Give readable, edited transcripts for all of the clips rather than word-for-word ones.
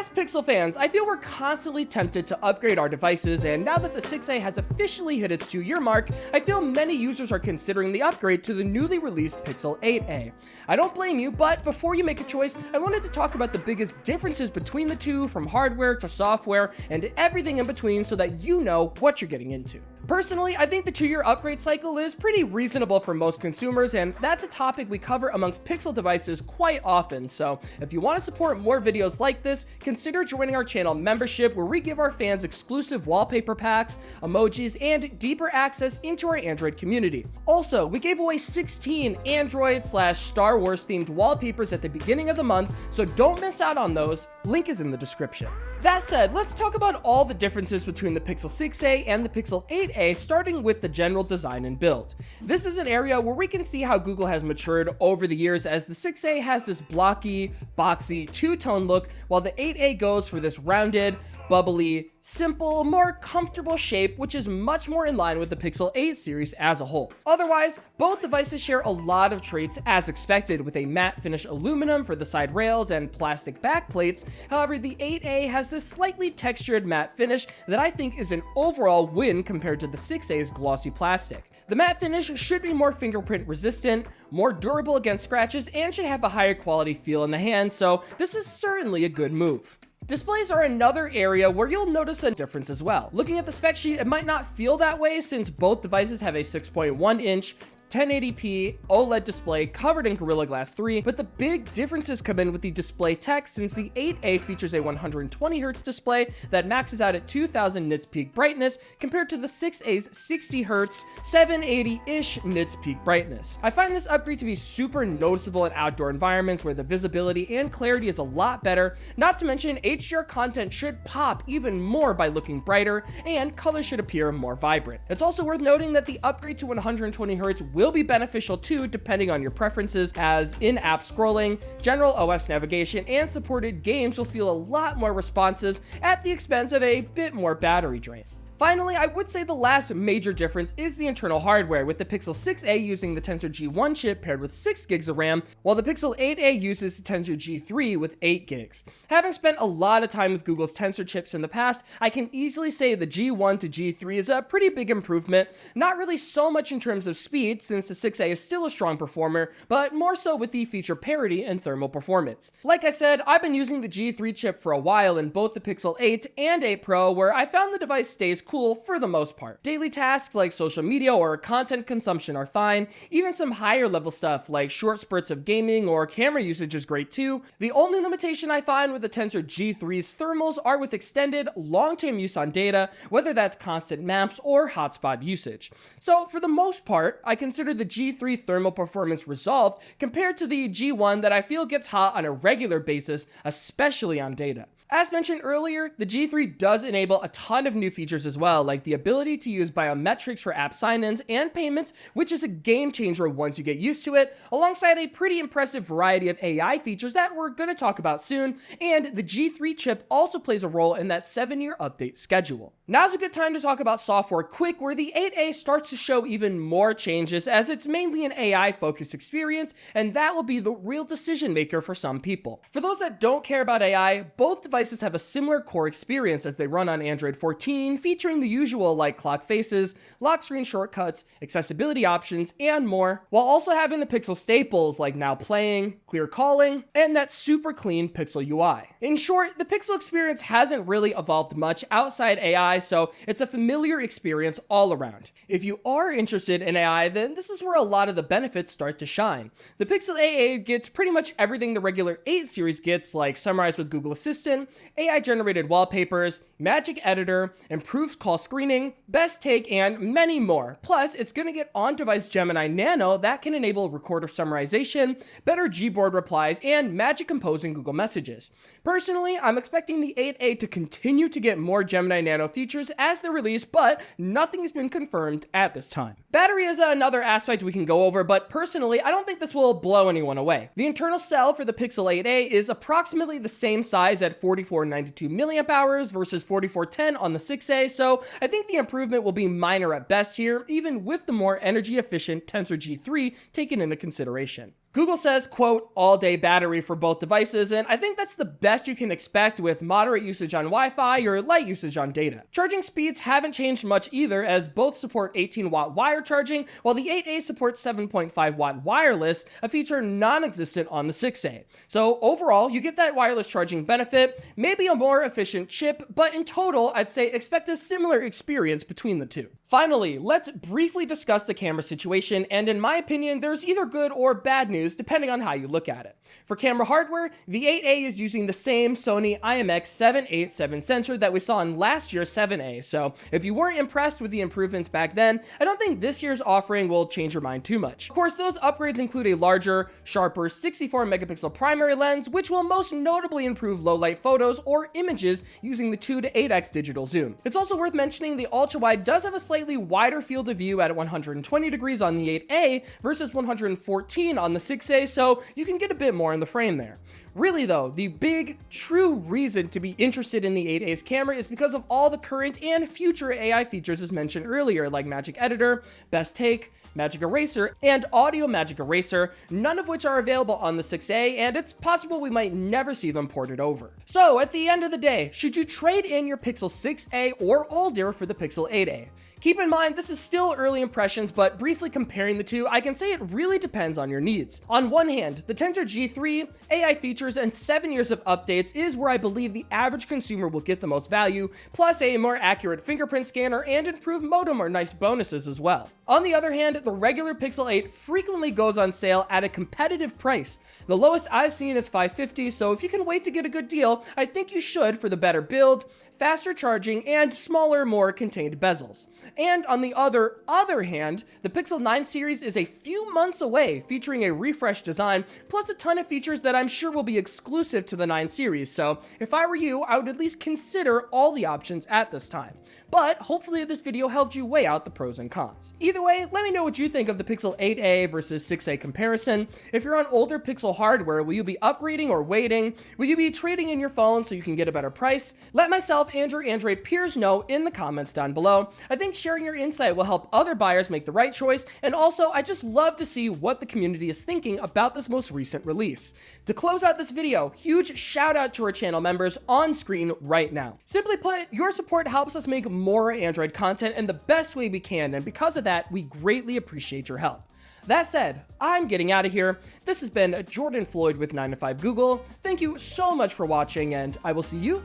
As Pixel fans, I feel we're constantly tempted to upgrade our devices, and now that the 6a has officially hit its 2-year mark, I feel many users are considering the upgrade to the newly released Pixel 8a. I don't blame you, but before you make a choice, I wanted to talk about the biggest differences between the two, from hardware to software and everything in between, so that you know what you're getting into. Personally, I think the 2-year upgrade cycle is pretty reasonable for most consumers, and that's a topic we cover amongst Pixel devices quite often, so if you want to support more videos like this, consider joining our channel membership, where we give our fans exclusive wallpaper packs, emojis, and deeper access into our Android community. Also, we gave away 16 Android/Star Wars themed wallpapers at the beginning of the month, so don't miss out on those. Link is in the description. That said, let's talk about all the differences between the Pixel 6a and the Pixel 8a, starting with the general design and build. This is an area where we can see how Google has matured over the years, as the 6a has this blocky, boxy, two-tone look, while the 8a goes for this rounded, bubbly, simple, more comfortable shape, which is much more in line with the Pixel 8 series as a whole. Otherwise, both devices share a lot of traits as expected, with a matte finish aluminum for the side rails and plastic back plates. However, the 8a has this slightly textured matte finish that I think is an overall win compared to the 6a's glossy plastic. The matte finish should be more fingerprint resistant, more durable against scratches, and should have a higher quality feel in the hand, so this is certainly a good move. Displays are another area where you'll notice a difference as well. Looking at the spec sheet, it might not feel that way since both devices have a 6.1-inch 1080p OLED display covered in Gorilla Glass 3, but the big differences come in with the display tech, since the 8a features a 120Hz display that maxes out at 2000 nits peak brightness, compared to the 6a's 60Hz 780-ish nits peak brightness. I find this upgrade to be super noticeable in outdoor environments where the visibility and clarity is a lot better, not to mention HDR content should pop even more by looking brighter, and colors should appear more vibrant. It's also worth noting that the upgrade to 120Hz will be beneficial too, depending on your preferences, as in-app scrolling, general OS navigation, and supported games will feel a lot more responsive at the expense of a bit more battery drain. Finally, I would say the last major difference is the internal hardware, with the Pixel 6a using the Tensor G1 chip paired with 6 gigs of RAM, while the Pixel 8a uses the Tensor G3 with 8 gigs. Having spent a lot of time with Google's Tensor chips in the past, I can easily say the G1 to G3 is a pretty big improvement, not really so much in terms of speed, since the 6a is still a strong performer, but more so with the feature parity and thermal performance. Like I said, I've been using the G3 chip for a while in both the Pixel 8 and 8 Pro, where I found the device stays cool for the most part. Daily tasks like social media or content consumption are fine. Even some higher level stuff like short spurts of gaming or camera usage is great too. The only limitation I find with the Tensor G3's thermals are with extended long-term use on data, whether that's constant maps or hotspot usage. So for the most part, I consider the G3 thermal performance resolved compared to the G1 that I feel gets hot on a regular basis, especially on data. As mentioned earlier, the G3 does enable a ton of new features as well, like the ability to use biometrics for app sign-ins and payments, which is a game changer once you get used to it, alongside a pretty impressive variety of AI features that we're going to talk about soon, and the G3 chip also plays a role in that 7-year update schedule. Now's a good time to talk about software quick, where the 8a starts to show even more changes, as it's mainly an AI-focused experience, and that will be the real decision maker for some people. For those that don't care about AI, both devices have a similar core experience as they run on Android 14, featuring the usual like clock faces, lock screen shortcuts, accessibility options, and more, while also having the Pixel staples like Now Playing, Clear Calling, and that super clean Pixel UI. In short, the Pixel experience hasn't really evolved much outside AI, so it's a familiar experience all around. If you are interested in AI, then this is where a lot of the benefits start to shine. The Pixel 8a gets pretty much everything the regular 8 series gets, like summarized with Google Assistant, AI-generated wallpapers, magic editor, improved call screening, best take, and many more. Plus, it's going to get on-device Gemini Nano that can enable recorder summarization, better Gboard replies, and magic compose in Google Messages. Personally, I'm expecting the 8a to continue to get more Gemini Nano features as they release, but nothing has been confirmed at this time. Battery is another aspect we can go over, but personally, I don't think this will blow anyone away. The internal cell for the Pixel 8a is approximately the same size at 4492 mAh versus 4410 on the 6a, so I think the improvement will be minor at best here, even with the more energy efficient Tensor G3 taken into consideration. Google says, quote, all-day battery for both devices, and I think that's the best you can expect with moderate usage on Wi-Fi or light usage on data. Charging speeds haven't changed much either, as both support 18-watt wire charging, while the 8A supports 7.5-watt wireless, a feature non-existent on the 6A. So overall, you get that wireless charging benefit, maybe a more efficient chip, but in total, I'd say expect a similar experience between the two. Finally, let's briefly discuss the camera situation, and in my opinion, there's either good or bad news depending on how you look at it. For camera hardware, the 8A is using the same Sony IMX787 sensor that we saw in last year's 7A, so if you weren't impressed with the improvements back then, I don't think this year's offering will change your mind too much. Of course, those upgrades include a larger, sharper 64 megapixel primary lens, which will most notably improve low light photos or images using the 2 to 8x digital zoom. It's also worth mentioning the ultra-wide does have a slightly wider field of view at 120 degrees on the 8A versus 114 on the 6A, so you can get a bit more in the frame there. Really though, the big, true reason to be interested in the 8A's camera is because of all the current and future AI features as mentioned earlier, like Magic Editor, Best Take, Magic Eraser, and Audio Magic Eraser, none of which are available on the 6A, and it's possible we might never see them ported over. So at the end of the day, should you trade in your Pixel 6A or older for the Pixel 8A? Keep in mind, this is still early impressions, but briefly comparing the two, I can say it really depends on your needs. On one hand, the Tensor G3, AI features, and 7 years of updates is where I believe the average consumer will get the most value, plus a more accurate fingerprint scanner and improved modem are nice bonuses as well. On the other hand, the regular Pixel 8 frequently goes on sale at a competitive price. The lowest I've seen is $550, so if you can wait to get a good deal, I think you should for the better build, faster charging, and smaller, more contained bezels. And on the other hand, the Pixel 9 series is a few months away, featuring a refreshed design, plus a ton of features that I'm sure will be exclusive to the 9 series, so if I were you, I would at least consider all the options at this time. But hopefully this video helped you weigh out the pros and cons. Either way, let me know what you think of the Pixel 8A versus 6A comparison. If you're on older Pixel hardware, will you be upgrading or waiting? Will you be trading in your phone so you can get a better price? Let myself and your Android peers know in the comments down below. I think sharing your insight will help other buyers make the right choice, and also I just love to see what the community is thinking about this most recent release. To close out this video, huge shout out to our channel members on screen right now. Simply put, your support helps us make more Android content in the best way we can, and because of that, we greatly appreciate your help. That said, I'm getting out of here. This has been Jordan Floyd with 9to5 Google. Thank you so much for watching, and I will see you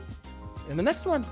in the next one.